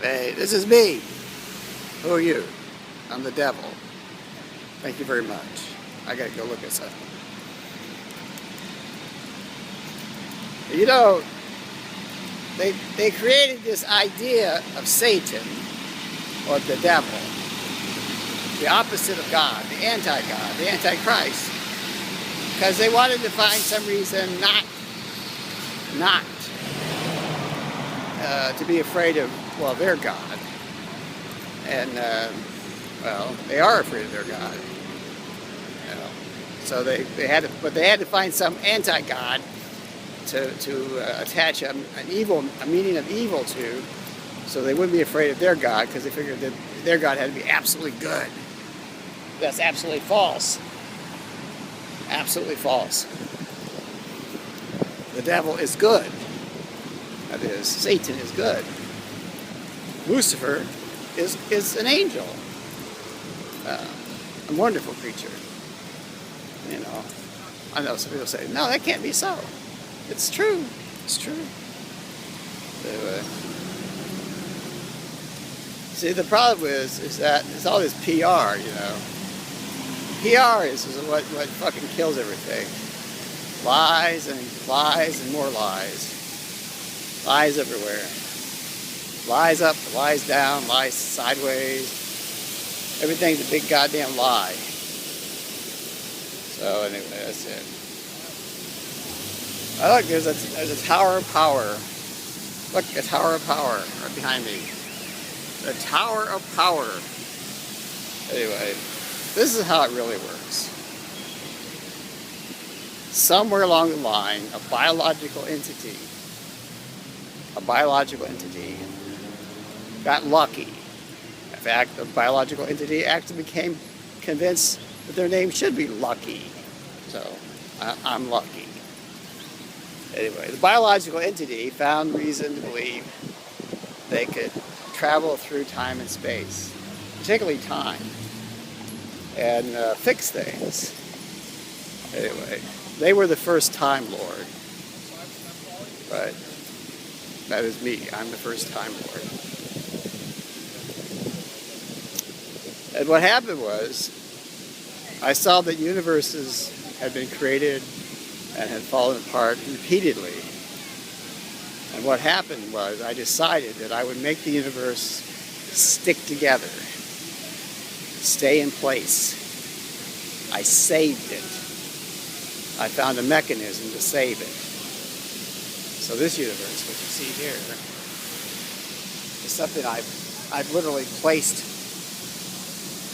Hey, this is me. Who are you? I'm the devil. Thank you very much. I gotta go look at something. You know, they created this idea of Satan, or the devil, the opposite of God, the anti-God, the antichrist, because they wanted to find some reason not to be afraid of, well, their God. And, well, they are afraid of their God. You know? So they had to find some anti-God to attach a meaning of evil to, so they wouldn't be afraid of their God, because they figured that their God had to be absolutely good. That's absolutely false. Absolutely false. The devil is good. That is, Satan is good. Lucifer is an angel. A wonderful creature. You know, I know some people say, no, that can't be so. It's true. It's true. See, the problem is that it's all this PR, you know. PR is what fucking kills everything. Lies and more lies. Lies everywhere. Lies up, lies down, lies sideways. Everything's a big goddamn lie. So anyway, that's it. Oh, look, there's a tower of power. Look, a tower of power right behind me. The tower of power. Anyway, this is how it really works. Somewhere along the line, a biological entity got lucky. In fact, the biological entity actually became convinced that their name should be Lucky. So, I'm lucky. Anyway, the biological entity found reason to believe they could travel through time and space, particularly time, and fix things. Anyway, they were the first Time Lord. But that is me. I'm the first Time Lord. And what happened was, I saw that universes had been created and had fallen apart repeatedly. And what happened was, I decided that I would make the universe stick together, stay in place. I saved it. I found a mechanism to save it. So this universe, what you see here, is something I've literally placed,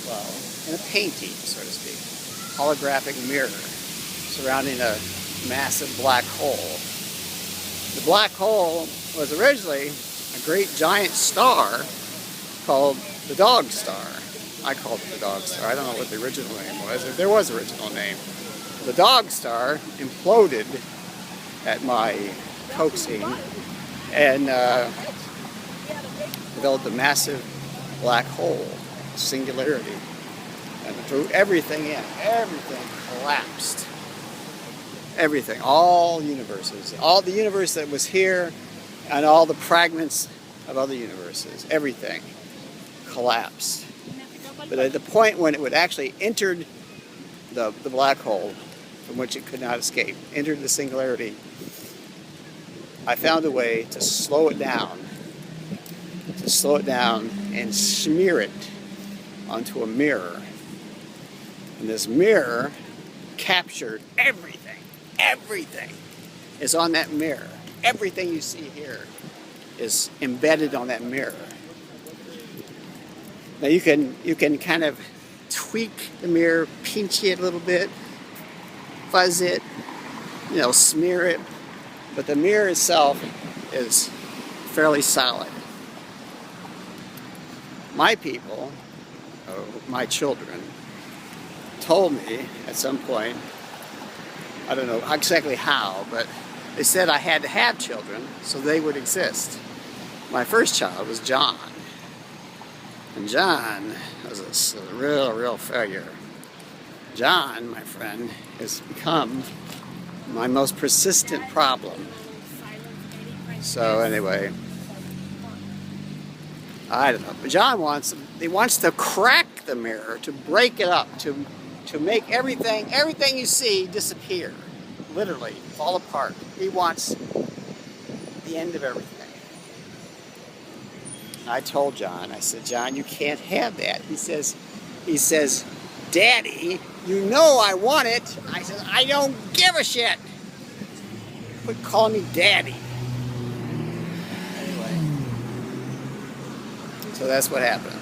well, in a painting, so to speak. Holographic mirror surrounding a massive black hole. The black hole was originally a great giant star called the Dog Star. I called it the Dog Star. I don't know what the original name was, if there was an original name. The Dog Star imploded at my coaxing and developed a massive black hole, singularity, and threw everything in. Everything collapsed. Everything, all universes, all the universe that was here, and all the fragments of other universes, everything collapsed. But at the point when it would actually enter the black hole, from which it could not escape, entered the singularity, I found a way to slow it down and smear it onto a mirror. And this mirror captured everything. Everything is on that mirror. Everything you see here is embedded on that mirror. Now you can kind of tweak the mirror, pinch it a little bit, fuzz it, smear it, but the mirror itself is fairly solid. My people, my children, told me at some point, I don't know exactly how, but they said I had to have children so they would exist. My first child was John. And John was a real failure. John, my friend, has become my most persistent problem. So anyway, I don't know. But John wants to crack the mirror, to break it up, to make everything you see disappear, literally fall apart. He wants the end of everything. I told John, I said, John, you can't have that. He says, Daddy, you know I want it. I said, I don't give a shit. Quit calling me Daddy. Anyway, so that's what happened.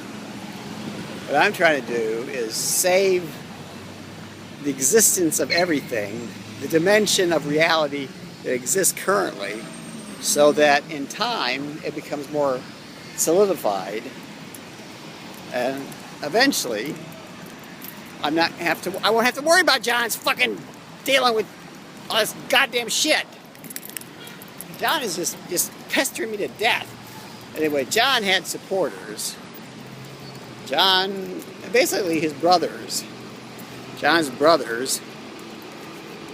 What I'm trying to do is save the existence of everything, the dimension of reality that exists currently, so that in time it becomes more solidified, and eventually I won't have to worry about John's fucking dealing with all this goddamn shit. John is just pestering me to death. Anyway, John had supporters. John, basically his brothers, John's brothers,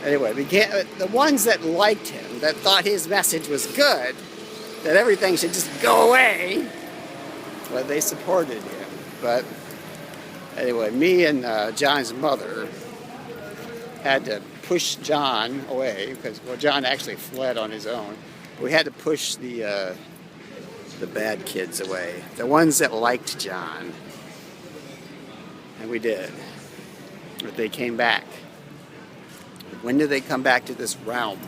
anyway, the ones that liked him, that thought his message was good, that everything should just go away, well, they supported him. But anyway, me and John's mother had to push John away because, well, John actually fled on his own. We had to push the bad kids away, the ones that liked John, and we did. But they came back. When did they come back to this realm?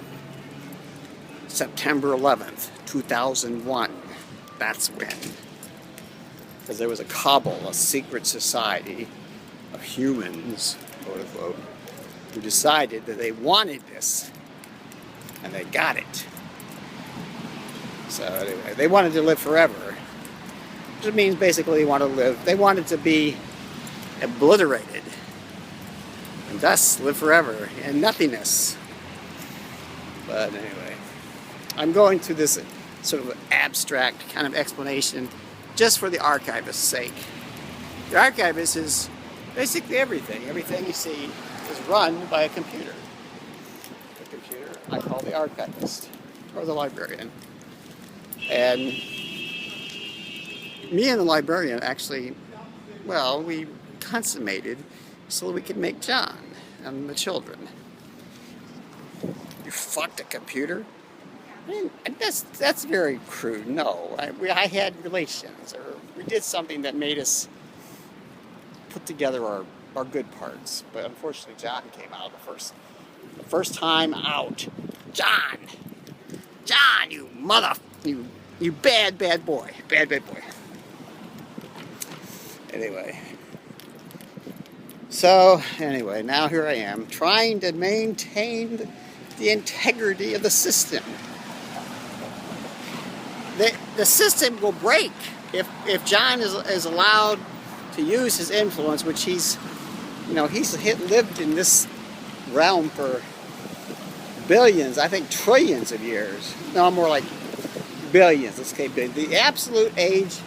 September 11th, 2001. That's when. Because there was a cabal, a secret society of humans, quote unquote, who decided that they wanted this. And they got it. So anyway, they wanted to live forever. Which means basically they wanted to be obliterated. And thus live forever in nothingness. But anyway, I'm going through this sort of abstract kind of explanation just for the archivist's sake. The archivist is basically everything. Everything you see is run by a computer. The computer I call the archivist, or the librarian. And me and the librarian actually, well, we consummated so that we could make John and the children. You fucked a computer? I mean, that's very crude. No, I had relations, or we did something that made us put together our good parts. But unfortunately, John came out the first time out. John, you you bad boy, bad boy. Anyway. So, anyway, now here I am, trying to maintain the integrity of the system. The system will break if John is allowed to use his influence, which he's lived in this realm for billions, I think trillions of years. No, more like billions. Let's say billions. The absolute age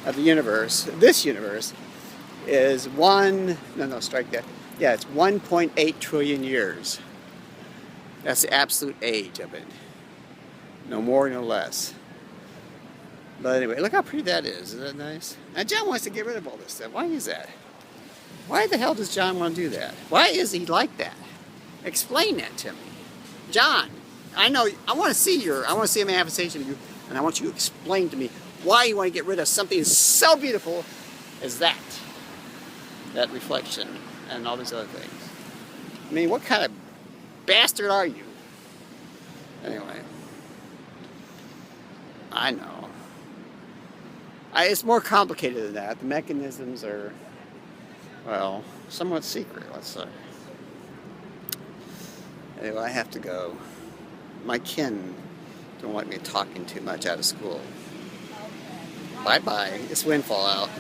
of the universe, this universe, is strike that. Yeah, it's 1.8 trillion years. That's the absolute age of it. No more, no less. But anyway, look how pretty that is. Isn't that nice? And John wants to get rid of all this stuff. Why is that? Why the hell does John want to do that? Why is he like that? Explain that to me. John, I want to see a manifestation of you, and I want you to explain to me why you want to get rid of something so beautiful as that reflection and all these other things. I mean, what kind of bastard are you? Anyway, I know. It's more complicated than that. The mechanisms are, well, somewhat secret, let's say. Anyway, I have to go. My kin don't like me talking too much out of school. Bye-bye. It's windfall out.